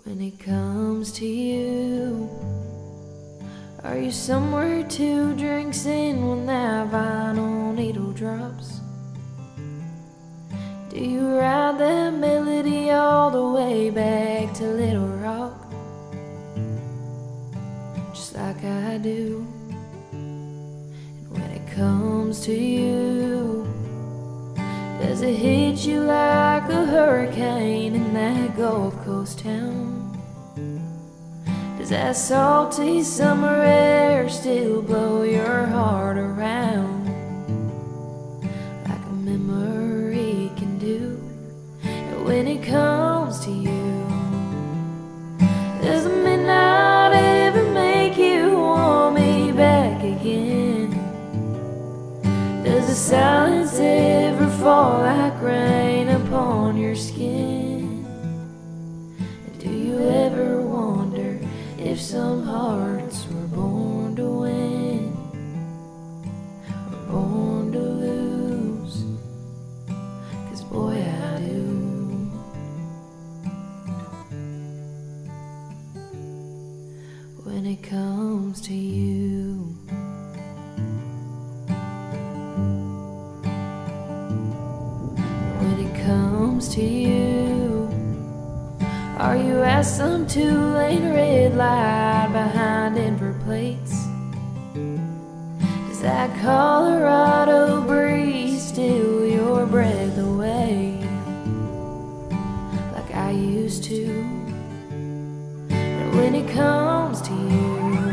When it comes to you, are you somewhere 2 drinks in when that vinyl needle drops? Do you ride that melody all the way back to Little Rock? Just like I do. And when it comes to you, does it hit you like a hurricane in that Gulf Coast town? Does that salty summer air still blow your heart around like a memory can do? And when it comes to you, does the midnight ever make you want me back again? Does the silence ever fall like rain upon your skin? And do you ever wonder if some hearts were born to win or born to lose? 'Cause boy, I do. When it comes to you, when it comes to you, are you at some 2-lane red light behind Denver plates? Does that Colorado breeze steal your breath away like I used to? And when it comes to you,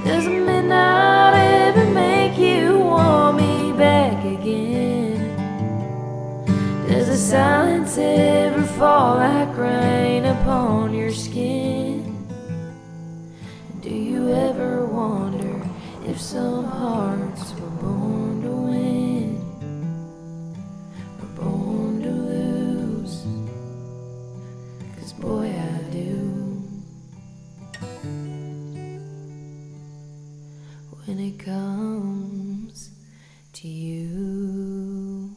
does the midnight ever make you want me back again? Does the silence ever fall like rain upon your skin? Do you ever wonder if some hearts were born to win or born to lose? 'Cause boy, I do. When it comes to you.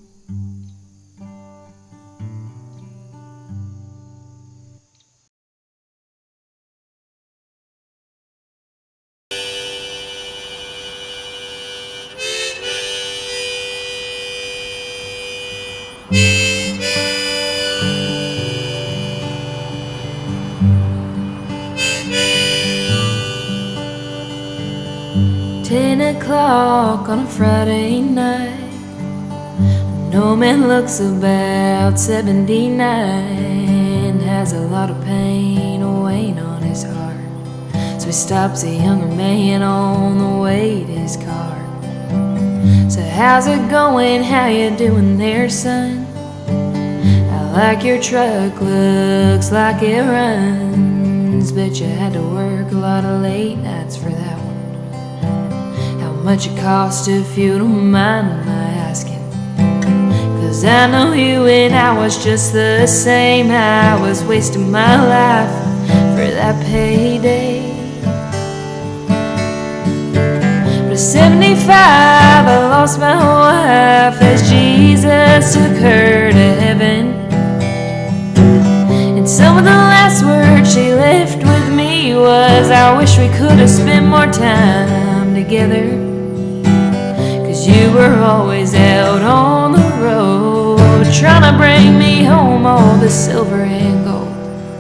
O'clock on a Friday night, no man looks about 79, has a lot of pain weighing on his heart, so he stops a younger man on the way to his car. So how's it going, how you doing there, son? I like your truck, looks like it runs, bet you had to work a lot of late nights for that one. How much it cost if you don't mind my asking? 'Cause I know you and I was just the same. I was wasting my life for that payday. But at 75 I lost my wife as Jesus took her to heaven. And some of the last words she left with me was, I wish we could have spent more time together. 'Cause you were always out on the road, trying to bring me home all the silver and gold,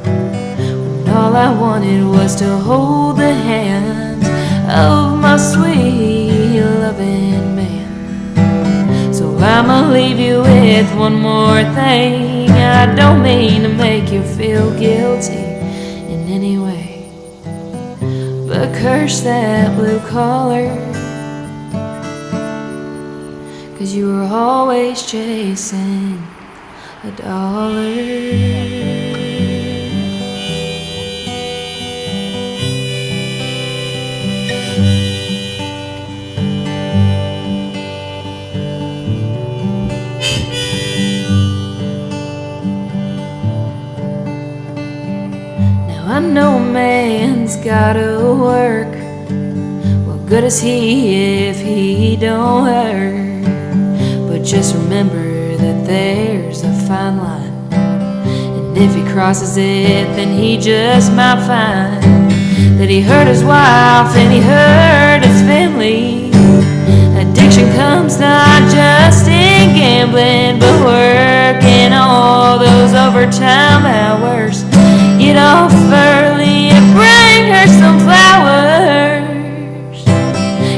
when all I wanted was to hold the hand of my sweet loving man. So I'ma leave you with one more thing. I don't mean to make you feel guilty in any way, but curse that blue collar, 'cause you were always chasing a dollar. I know a man's gotta work. What good is he if he don't earn? But just remember that there's a fine line, and if he crosses it, then he just might find that he hurt his wife and he hurt his family. Addiction comes not just in gambling, but working all those overtime hours. Get off early and bring her some flowers.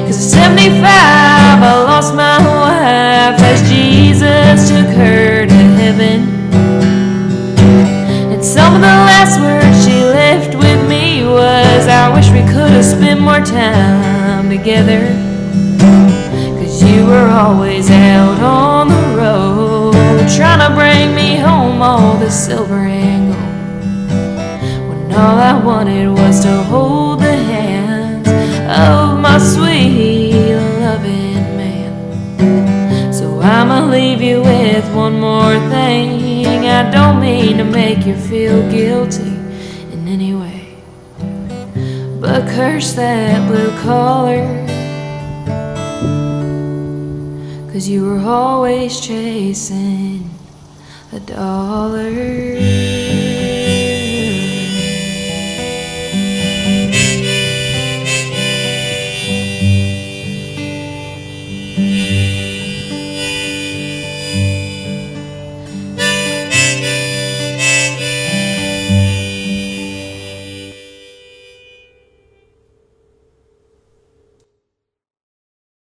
'Cause at 75 I lost my wife as Jesus took her to heaven. And some of the last words she left with me was, I wish we could have spent more time together. 'Cause you were always out on the road, trying to bring me home all the silver and gold, when all I wanted was to hold the hands of my sweet loving man. So I'ma leave you with one more thing. I don't mean to make you feel guilty in any way, but curse that blue collar, 'cause you were always chasing a dollar.